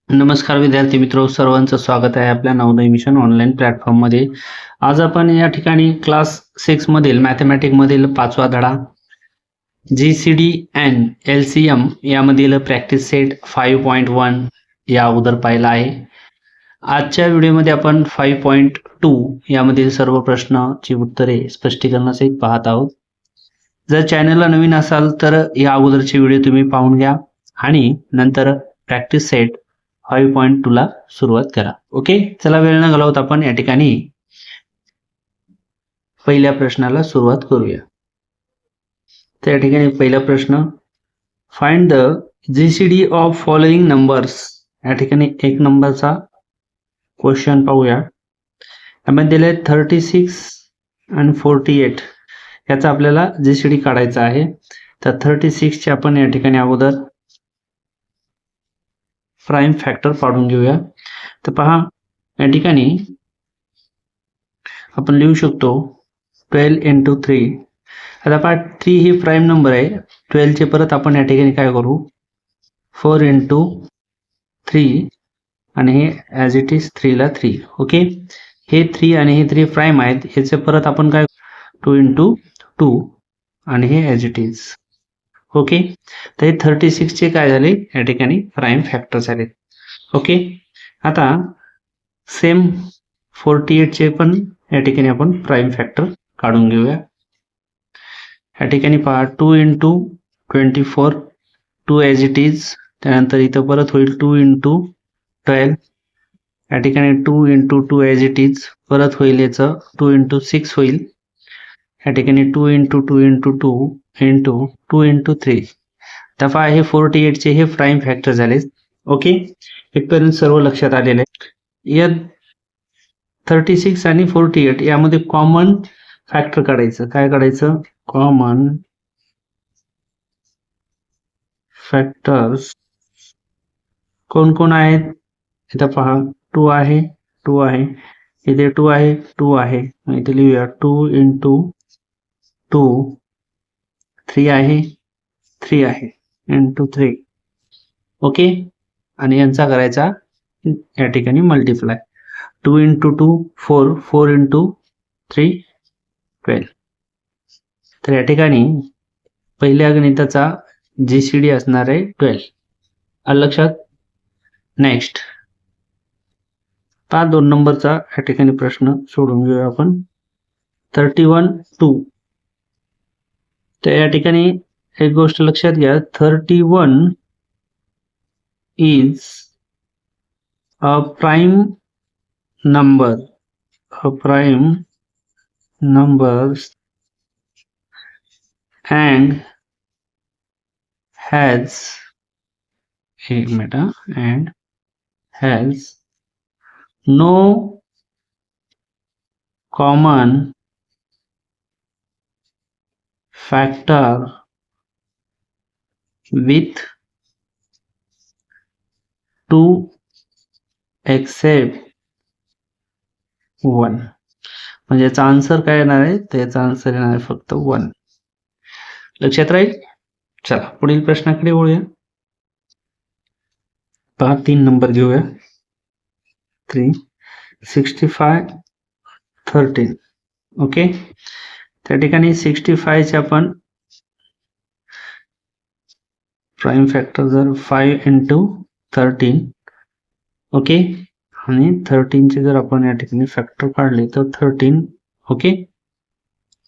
नमस्कार विद्यार्थी मित्रो, सर्वांचं स्वागत आहे आपल्या नवोदय मिशन ऑनलाईन प्लॅटफॉर्ममध्ये. आज आपण या ठिकाणी क्लास 6 मधील मॅथमॅटिक मधील 5वा धडा GCD and LCM यामधील प्रॅक्टिस सेट 5.1 या अगोदर पाहिला आहे. आजच्या व्हिडिओमध्ये आपण 5.2 यामधील सर्व प्रश्नांची उत्तरे स्पष्टीकरणासहित पाहत आहोत. जर चॅनलला नवीन असाल तर या अगोदरचे व्हिडिओ तुम्ही पाहून घ्या आणि नंतर प्रॅक्टिस सेट 5.2 ला सुरुवात करा. ओके, चला वेळ न घालवता आपण या ठिकाणी पहिल्या प्रश्नाला सुरुवात करूया. तर या ठिकाणी पहिला प्रश्न, find the GCD of following numbers. या ठिकाणी एक नंबरचा क्वेश्चन पाहूया. यामध्ये दिले 36 आणि 48 याचा आपल्याला GCD काढायचा आहे. तर 36 चे आपण या ठिकाणी अगोदर प्राइम फॅक्टर पाडून घेऊया. तर पहा या ठिकाणी आपण लिहू शकतो 12 into 3. आता पहा 3 ही प्राइम नंबर आहे. 12 चे परत आपण या ठिकाणी काय करू, 4 into 3 आणि हे ॲज इट इज 3 ला 3. ओके, हे 3 आणि हे 3 प्राइम आहेत. याचे परत आपण काय 2 into 2 आणि हे ॲज इट इज. ओके, तर हे 36 चे काय झाले या ठिकाणी प्राइम फॅक्टर झाले. ओके, आता सेम 48 चे पण या ठिकाणी आपण प्राइम फॅक्टर काढून घेऊया. या ठिकाणी पहा 2 into 24 2 ॲज इट इज. त्यानंतर इथं परत होईल 2 into 12. या ठिकाणी 2 into 2 ॲज इट इज. परत होईल याचं 2 into 6 होईल. या ठिकाणी 2 into 2 into 2 into 2 into 3. तर पहा हे 48 चे हे प्राइम फॅक्टर झाले. ओके, इथपर्यंत सर्व लक्षात आलेले आहे. या 36 आणि 48 यामध्ये कॉमन फॅक्टर काढायचं. काय काढायचं, कॉमन फॅक्टर्स कोण कोण आहेत. इथं पहा 2 आहे, 2 आहे, इथे 2 आहे, 2 आहे. इथे लिहूया 2 into 2, 3 आहे, 3 आहे into 3. ओके, आणि यांचा करायचा या ठिकाणी मल्टिप्लाय. 2 into 2 4, 4 into 3 12. तर या ठिकाणी पहिल्या गणिताचा GCD असणार आहे 12. आलं लक्षात. नेक्स्ट पहा 2 नंबरचा या ठिकाणी प्रश्न सोडून घेऊया आपण. 31 2. तर या ठिकाणी एक गोष्ट लक्षात घ्या, 31 is a prime number. A prime numbers and has and has no common factor with 2 except 1. म्हणजे याचा आन्सर काय येणार आहे, तर याचा आन्सर येणार आहे फक्त 1. लक्षात राहील. चला पुढील प्रश्नाकडे वळूया. पहा 3 नंबर घेऊया. 3 65 13. ओके, त्या ठिकाणी 65 चे आपण प्राइम फॅक्टर जर 5 into 13. ओके, आणि 13 चे जर आपण या ठिकाणी फॅक्टर काढले तर 13. ओके,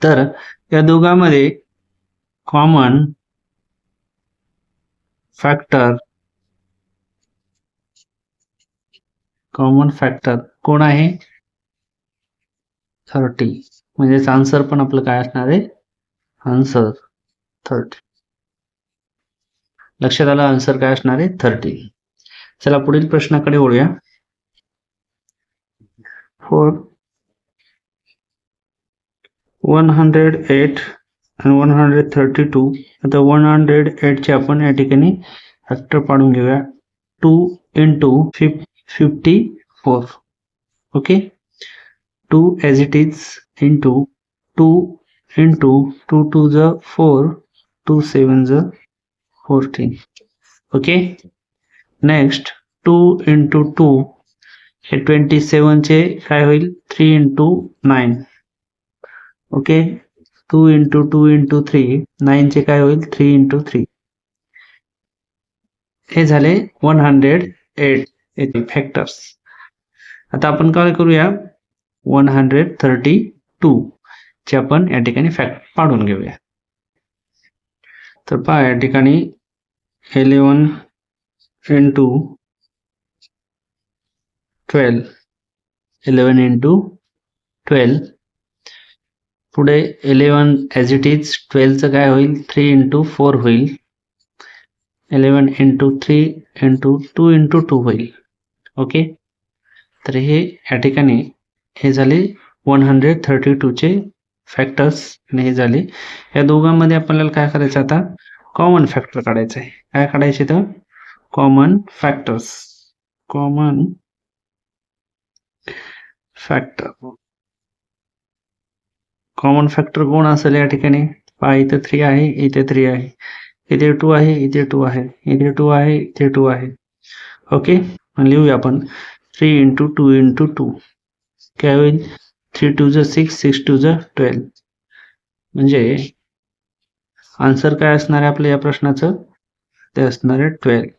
तर या दोघांमध्ये कॉमन फॅक्टर कोण आहे, 30. म्हणजे आन्सर पण आपलं काय असणार आहे, आन्सर 30. लक्षात आलं, आन्सर काय असणार आहे 30. चला पुढील प्रश्नाकडे वळूया. 108 आणि 132. आता 108 चे आपण या ठिकाणी फॅक्टर पाडून घेऊया. 2 into 54. Okay, 2 as it is into 2 into 2 2 ज 4, 2 7 ज 14. ओके, नेक्स्ट 2 इंटू 2 हे 27 चे काय होईल 3 इंटू 9. ओके 2 इंटू 2 इंटू 3 9 चे काय होईल 3 इंटू 3. हे झाले 108 फॅक्टर्स. आता आपण काय करूया 132 चे आपण या ठिकाणी फॅक्ट पाडून घेऊया. तर पहा या ठिकाणी 11 इंटू 12 11 इंटू 12 पुढे 11 ॲज इट इज 12चं काय होईल 3 इंटू 4 होईल. 11 इंटू 3 इंटू 2 इंटू 2 होईल. ओके तर हे या ठिकाणी हे झाले 132 चे फॅक्टर्स आणि हे झाले. या दोघांमध्ये आपल्याला काय करायचं आता कॉमन फॅक्टर काढायचं आहे. काय काढायचे तर common factors. Common factor common factor कोण असेल या ठिकाणी पहा इथे 3 आहे इथे 3 आहे इथे 2 आहे इथे 2 आहे इथे 2 आहे इथे 2 आहे. ओके लिहूया आपण 3 इंटू 2 इंटू 2 काय होईल 3 2 6 6 2 12. म्हणजे आन्सर काय असणार आहे आपल्या या प्रश्नाचं ते असणार आहे 12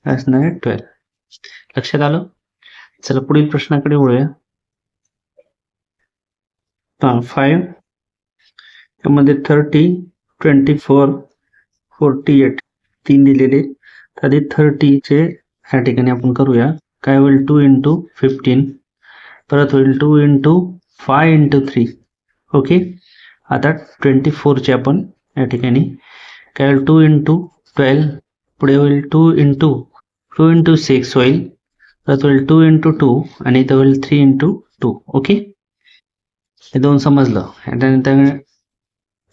असणार आहे 12. लक्षात आलं. चला पुढील प्रश्नाकडे वळूया. 5 यामध्ये 30 24 48 तीन दिलेले आधी 30 चे या ठिकाणी आपण करूया. काय होईल 2 इंटू 15 परत होईल 2 इंटू 5 इंटू 3. ओके आता 24 चे आपण या ठिकाणी काय होईल 2 इंटू 12 पुढे होईल 2 इंटू 6 होईल परत होईल 2 इंटू 2 आणि इथं होईल 3 इंटू 2. ओके हे दोन समजलं. त्यानंतर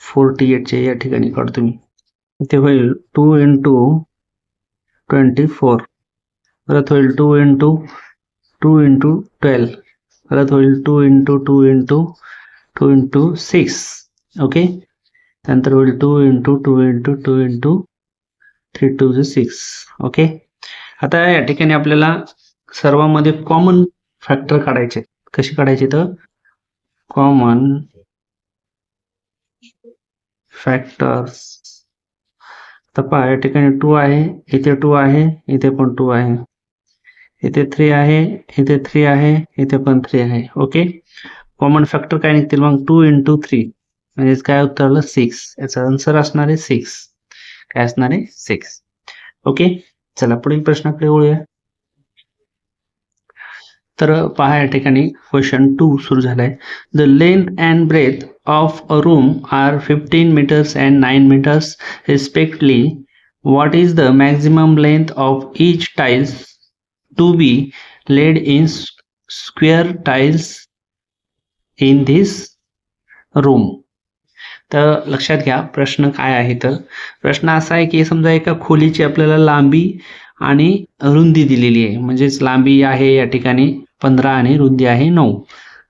48 चे या ठिकाणी काढतो मी. इथे होईल 2 इंटू 24 परत होईल 2 इंटू 12 परत होईल 2 इंटू 2 इंटू 2 इंटू 6. ओके त्यानंतर होईल 2 इंटू 2 इंटू 2 इंटू 3 2 6. ओके आता या ठिकाणी आपल्याला सर्वांमध्ये कॉमन फॅक्टर काढायचे. कशी काढायचे तर कॉमन फॅक्टर्स. तर पहा या ठिकाणी 2 आहे इथे 2 आहे इथे पण 2 आहे इथे 3 आहे इथे 3 आहे इथे पण 3 आहे. ओके कॉमन फॅक्टर काय निघतील मग 2 इंटू 3 म्हणजे काय उत्तर आलं 6. याचा आन्सर असणार आहे 6. काय असणार आहे 6. ओके चला पुढील प्रश्नाकडे वळूया. तर पहा या ठिकाणी क्वेश्चन 2 सुरू झालाय. The length and breadth of a room are 15 meters and 9 meters respectively. What is the maximum length of each tiles to be laid in square tiles in this room? तर लक्षात घ्या प्रश्न काय आहे. तर प्रश्न असा आहे की समजा एका खोलीची आपल्याला लांबी आणि रुंदी दिलेली आहे. म्हणजेच लांबी आहे या ठिकाणी 15 आणि रुंदी आहे 9.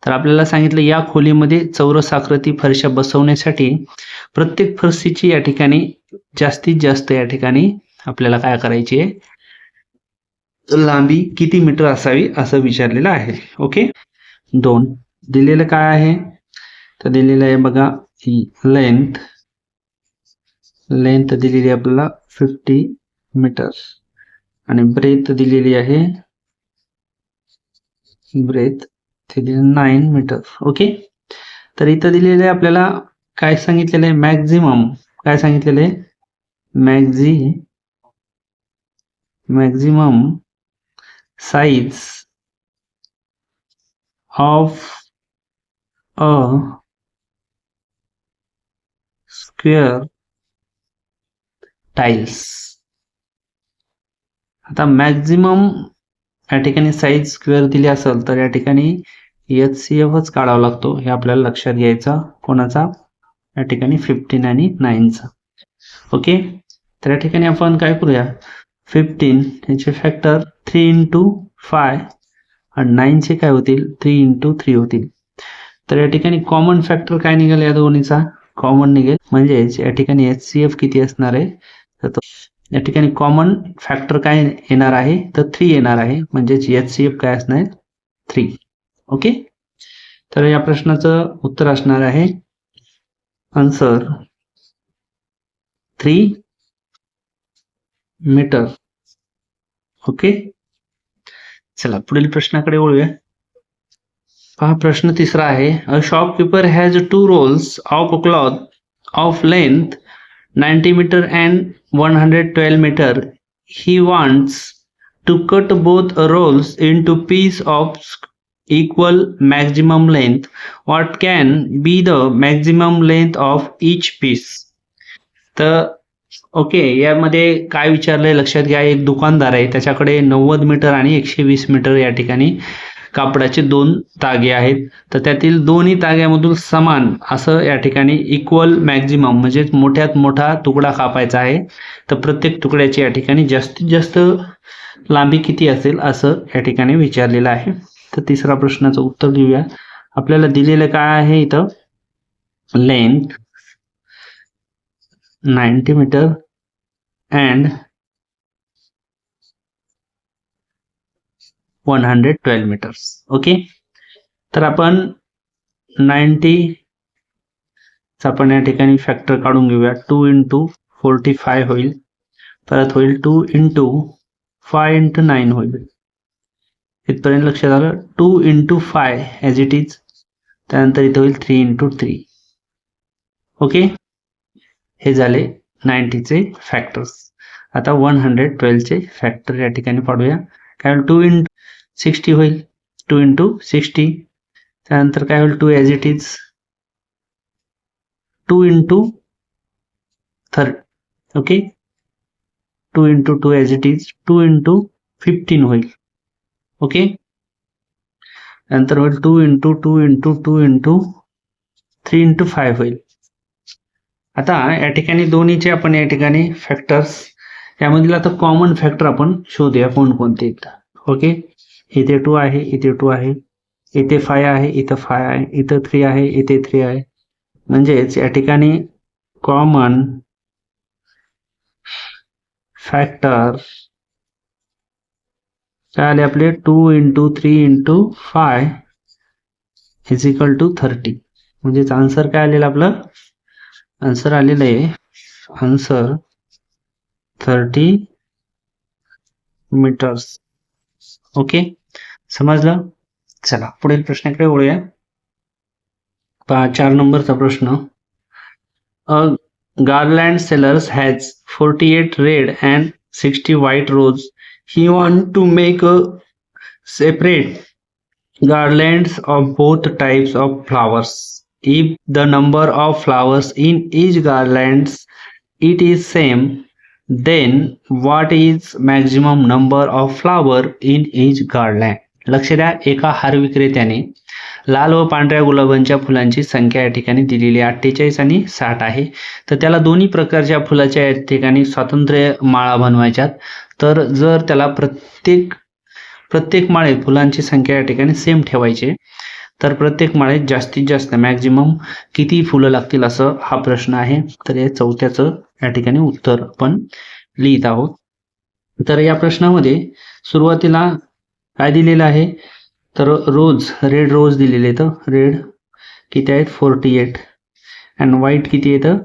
तर आपल्याला सांगितलं या खोलीमध्ये चौरस आकृती फरशा बसवण्यासाठी प्रत्येक फरशीची या ठिकाणी जास्तीत जास्त या ठिकाणी आपल्याला काय करायची आहे लांबी किती मीटर असावी असं विचारलेलं आहे. ओके 2 दिलेलं काय आहे तर दिलेलं आहे बघा लेंथ दिलेली आपल्याला 50 मीटर आणि ब्रेथ दिलेली आहे 9 मीटर. ओके तर इथं दिलेलं आहे आपल्याला काय सांगितलेलं आहे मॅक्झिमम काय सांगितलेलं आहे maximum size of a square tiles. आता मॅक्झिमम या ठिकाणी साइज स्क्वेअर दिली असेल तर या ठिकाणी HCFच काढावा लागतो. हे आपल्याला लक्षात घ्यायचं. कोणाचा या ठिकाणी 15 आणि 9चा. ओके तर या ठिकाणी आपण काय करूया 15 याचे फॅक्टर 3 इंटू 5 आणि 9चे काय होतील 3 इंटू 3 होतील. तर या ठिकाणी कॉमन फॅक्टर काय निघेल या दोन्हीचा कॉमन निघेल. म्हणजे या ठिकाणी HCF किती असणार आहे तर तो या ठिकाणी कॉमन फॅक्टर काय येणार आहे तर 3 येणार आहे, म्हणजेच HCF काय असणार आहे 3. ओके, तर या प्रश्नाचं उत्तर असणार आहे आन्सर 3 मीटर. ओके, चला पुढील प्रश्नाकडे वळूया. पहा प्रश्न तिसरा आहे. A shopkeeper has 2 rolls of cloth of length 90 meter and 112 meter. He wants to cut both rolls into piece of equal maximum length. What can be the maximum length of each piece? तर okay, यामध्ये काय विचारलंय लक्षात घ्या. एक दुकानदार आहे, त्याच्याकडे 90 metre आणि 120 मीटर या ठिकाणी कापडाचे 2 तागे आहेत. तर त्यातील दोन्ही ताग्यामधून समान असं या ठिकाणी इक्वल मॅक्झिमम म्हणजे मोठ्यात मोठा तुकडा कापायचा आहे. तर प्रत्येक तुकड्याची या ठिकाणी जास्तीत जास्त लांबी किती असेल असं या ठिकाणी विचारलेलं आहे. तर तिसरा प्रश्नाचं उत्तर देऊया. आपल्याला दिलेलं काय आहे इथं, length 90 meter and 112 meters. Okay, तर आपण 90 चा आपण या ठिकाणी फॅक्टर काढून घेऊया. 2 into 45 होईल, परत होईल 2 into 5 into 9 होईल. इथपर्यंत लक्षात आलं. 2 into 5 ॲज इट इज, त्यानंतर इथं होईल 3 into 3. ओके, हे झाले 90 चे फॅक्टर्स. आता 112 चे फॅक्टर या ठिकाणी पाडूया. काय होईल, 2 into 60 होईल, 2 into 60. त्यानंतर काय होईल, 2 as it is, 2 into 30. Okay, 2 into 2 as it is, 2 into 15 होईल. ओके, नंतर होईल 2 into 2 into 2 into 3 into 5 होईल. आता या ठिकाणी दोन्हीचे आपण या ठिकाणी फॅक्टर्स, यामधील आता कॉमन फॅक्टर आपण शोधूया कोणकोणते आहेत. ओके, इथे 2 आहे, इथे 2 आहे, इथे 5 आहे, इथं 5 आहे, इथं 3 आहे, इथे 3 आहे. म्हणजेच या ठिकाणी कॉमन फॅक्टर काय आले आपले, 2 into 3 into 5 is equal to 30. म्हणजेच आन्सर काय आलेलं आपलं, आन्सर आलेलं आहे आन्सर 30 मीटर्स. ओके, समजलं. चला पुढील प्रश्नाकडे वळूया. 4 नंबरचा प्रश्न. अ garland seller has 48 red and 60 white roses. He wants to make a separate garlands of both types of flowers. If the number of flowers in each garlands it is same, then what is maximum number of flower in each garland? लक्ष द्या, एका हार विक्रेत्याने लाल व पांढऱ्या गुलाबांच्या फुलांची संख्या या ठिकाणी दिलेली 48 आणि 60 आहे. तर त्याला दोन्ही प्रकारच्या फुलाच्या या ठिकाणी स्वातंत्र्य माळा बनवायच्यात. तर जर त्याला प्रत्येक माळेत फुलांची संख्या या ठिकाणी सेम ठेवायची, तर प्रत्येक माळेत जास्तीत जास्त मॅक्झिमम किती फुलं लागतील असं हा प्रश्न आहे. तर या चौथ्याचं या ठिकाणी उत्तर आपण लिहित आहोत. तर या प्रश्नामध्ये सुरुवातीला काय दिलेलं आहे, तर रोज, रेड रोज दिलेले आहेत. रेड किती आहेत, 48, अँड व्हाईट किती येतं,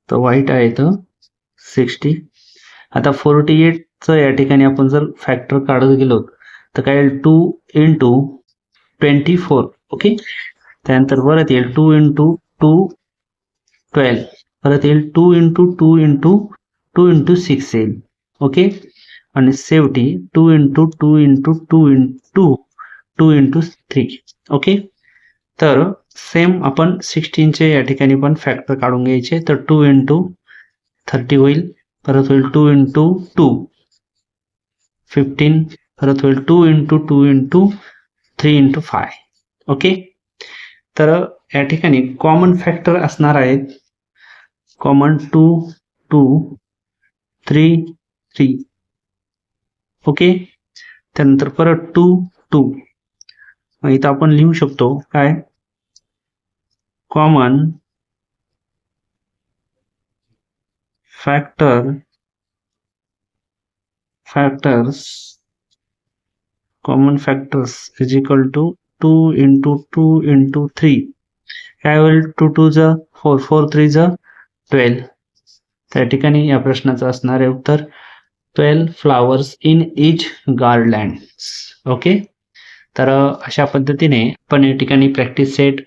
तर व्हाईट आहे तर 60. आता 48चं या ठिकाणी आपण जर फॅक्टर काढत गेलो तर काय येईल, 2 into 24. ओके, त्यानंतर परत येईल 2 into 2 12, परत येईल 2 into 2 into 2 into 6 येईल. ओके, आणि शेवटी 2 into 2 into 2 into 2 into 3. Okay, तर सेम आपण 16चे या ठिकाणी पण फॅक्टर काढून घ्यायचे. तर 2 into 30 होईल, परत होईल 2 into 2 15, परत होईल 2 into 2 into 3 into 5. ओके, तर या ठिकाणी कॉमन फॅक्टर असणार आहेत, कॉमन 2 2 3 3. ओके, त्यानंतर परत 2 2. इथं आपण लिहू शकतो काय, common factor factors is equal to 2 into 2 into 3. काय होईल? 2 2 ज 4 4 3 ज 12. त्या ठिकाणी या प्रश्नाचं असणार आहे उत्तर 12 फ्लावर्स इन इच गार्लँड. ओके, तर अशा पद्धतीने आपण या ठिकाणी प्रॅक्टिस सेट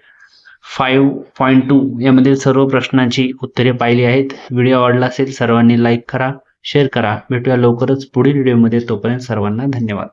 5.2 यामधील सर्व प्रश्नांची उत्तरे पाहिली आहेत. व्हिडिओ आवडला असेल सर्वांनी लाईक करा, शेअर करा. भेटूया लवकरच पुढील व्हिडिओमध्ये. तोपर्यंत सर्वांना धन्यवाद.